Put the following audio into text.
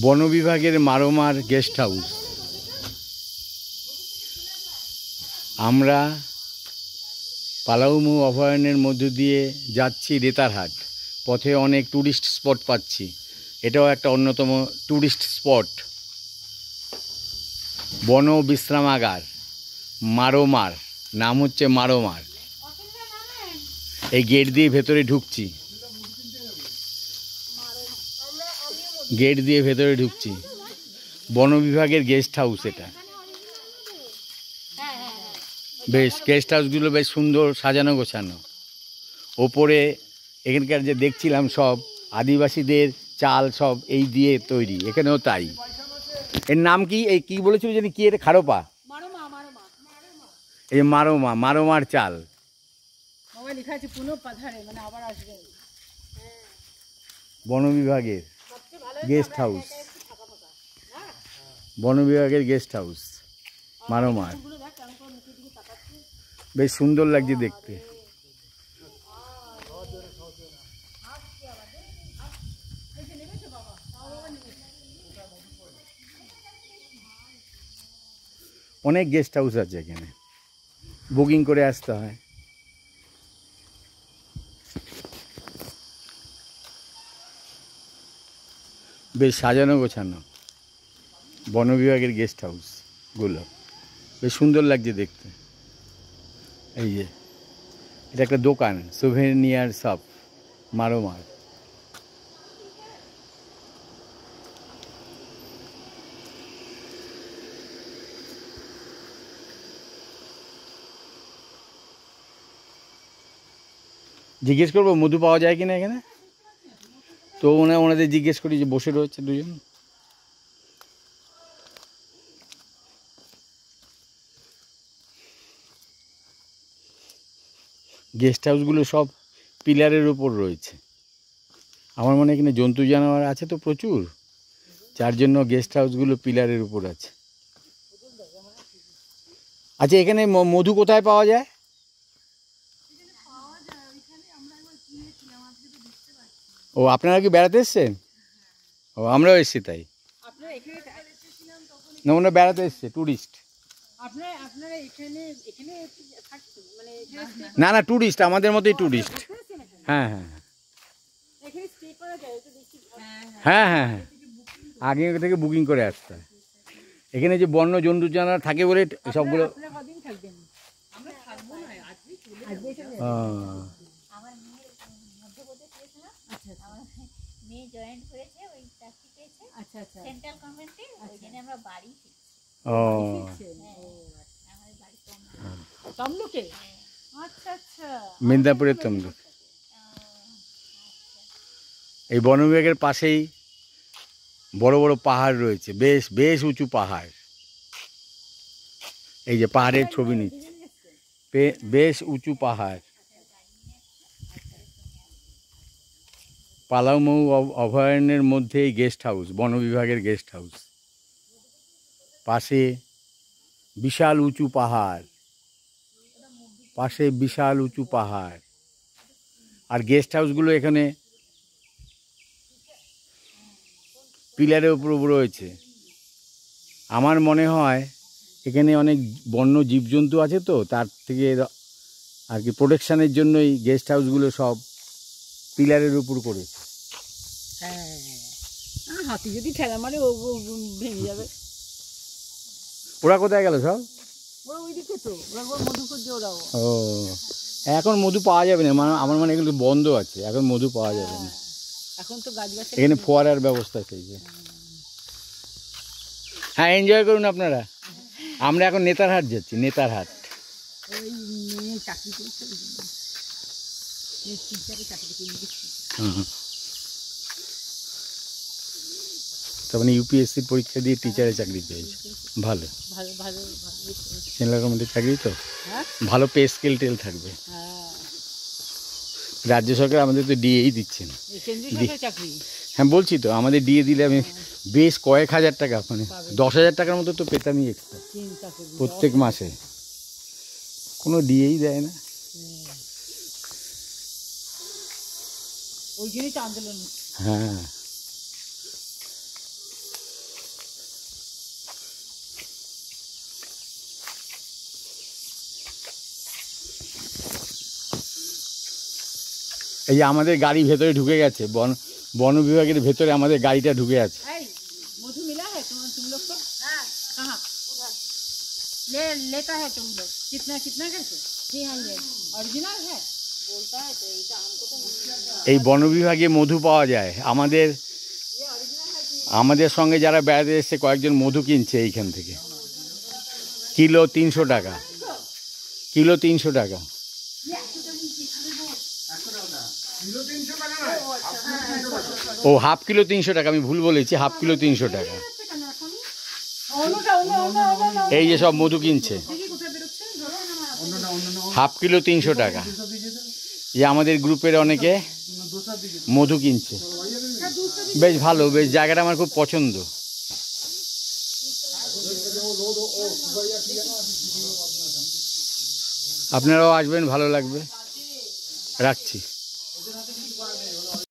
বন বিভাগের মারোমার guest house. আমরা পালাউমৌ অভয়ারণ্যের মধ্য দিয়ে যাচ্ছি নেতারহাট। পথে অনেক ট্যুরিস্ট স্পট পাচ্ছি, এটাও একটা অন্যতম ট্যুরিস্ট স্পট। বন বিশ্রামাগার মারোমার, নাম হচ্ছে মারোমার। এই গেট দিয়ে ভেতরে ঢুকছি, গেট দিয়ে ভেতরে ঢুকছি। বন বিভাগের গেস্ট হাউস এটা। বেশ গেস্ট হাউসগুলো বেশ সুন্দর সাজানো গোছানো। ওপরে এখানকার যে দেখছিলাম সব আদিবাসীদের চাল সব এই দিয়ে তৈরি, এখানেও তাই। এর নাম কি, এই কি বলেছিল জানি, কি এটা, খারোপা, এই মারোমা, মারোমার চাল। বন বিভাগের গেস্ট হাউস, বন বিভাগের গেস্ট হাউস মারোমার। বেশ সুন্দর লাগছে দেখতে। অনেক গেস্ট হাউস আছে এখানে, বুকিং করে আসতে হয়। বেশ সাজানো গোছানো বন বিভাগের গেস্ট হাউসগুলো, বেশ সুন্দর লাগছে দেখতে। এই যে এটা একটা দোকান, সুভেনিয়ার শপ মারোমার। জিজ্ঞেস করবো মধু পাওয়া যায় কিনা এখানে, তো ওনাদের জিজ্ঞেস করি, যে বসে রয়েছে দুজন। গেস্ট হাউসগুলো সব পিলারের উপর রয়েছে। আমার মনে হয় এখানে জন্তু জানোয়ার আছে তো প্রচুর, যার জন্য গেস্ট হাউসগুলো পিলারের উপর আছে। আচ্ছা, এখানে মধু কোথায় পাওয়া যায়? ও, আপনারা কি বেড়াতে এসছেন? ও, আমরাও এসছি তাই। না, ওরা বেড়াতে এসছে, ট্যুরিস্ট। না না, ট্যুরিস্ট, আমাদের মতোই ট্যুরিস্ট। হ্যাঁ হ্যাঁ হ্যাঁ হ্যাঁ হ্যাঁ, আগে থেকে বুকিং করে আসতে হয়। এখানে যে বন্য জন্তু জানোয়ার থাকে বলে সবগুলো। মেদিনীপুরের তমলুক। এই বন বিভাগের পাশেই বড় বড় পাহাড় রয়েছে, বেশ বেশ উঁচু পাহাড়। এই যে পাহাড়ের ছবি নিচ্ছে, বেশ উঁচু পাহাড়। পালাউমৌ অভয়ারণ্যের মধ্যে এই গেস্ট হাউস, বন বিভাগের গেস্ট হাউস। পাশে বিশাল উঁচু পাহাড়, পাশে বিশাল উঁচু পাহাড়। আর গেস্ট হাউসগুলো এখানে পিলারের উপর রয়েছে। আমার মনে হয় এখানে অনেক বন্য জীবজন্তু আছে, তো তার থেকে আর কি প্রোটেকশানের জন্যই গেস্ট হাউসগুলো সব পিলারের উপর করেছে। হ্যাঁ, হাতি যদি ঠেলা মারে ও ভেঙে যাবে। ওরা কোথায় গেল সব? ওরা ওইদিকে তো, ওরা মধু খুঁজছে ওরাও। ও, এখন মধু পাওয়া যাবে না, আমার মনে এগুলো বন্ধ আছে, এখন মধু পাওয়া যাবে না। এখন তো গাছ গাছ এখানে ফোয়ারার ব্যবস্থা আছে। হ্যাঁ, এনজয় করুন আপনারা। আমরা এখন নেতারহাট যাচ্ছি, নেতারহাট। ওই মেয়ে চাকরি করছে, টিচারে চাকরি করে। তার মানে ইউপিএসসির পরীক্ষা দিয়ে টিচারের চাকরি পেয়েছে। ভালো ভালো ভালো ভালো সেন্ট্রাল গভর্নমেন্টের চাকরি তো, ভালো পে স্কেল টেল থাকবে। রাজ্য সরকার আমাদের তো ডিএই দিচ্ছে না। হ্যাঁ বলছি তো, আমাদের ডিএ দিলে আমি বেশ কয়েক হাজার টাকা, মানে 10,000 টাকার মতো তো পেতামই এক্সট্রা প্রত্যেক মাসে। কোনো ডিএই দেয় না। হ্যাঁ, এই যে আমাদের গাড়ি ভেতরে ঢুকে গেছে, বন বিভাগের ভেতরে আমাদের গাড়িটা ঢুকে আছে। এই मधु मिला है तुम लोग को? हाँ। कहाँ? लेता है तुम लोग? कितना कितना कैसे? 300 ओरिजिनल है बोलता है तो ये हमको तो এই বন বিভাগে মধু পাওয়া যায়। আমাদের সঙ্গে যারা বেড়াতে এসছে কয়েকজন মধু কিনছে এইখান থেকে। কিলো 300 টাকা, কিলো 300 টাকা। ও হাফ কিলো 300 টাকা, আমি ভুল বলেছি, হাফ কিলো 300 টাকা। এই যে সব মধু কিনছে, হাফ কিলো 300 টাকা। যে আমাদের গ্রুপের অনেকে মধু কিনছে, বেশ ভালো, বেশ জায়গাটা আমার খুব পছন্দ। আপনারাও আসবেন, ভালো লাগবে। রাখছি।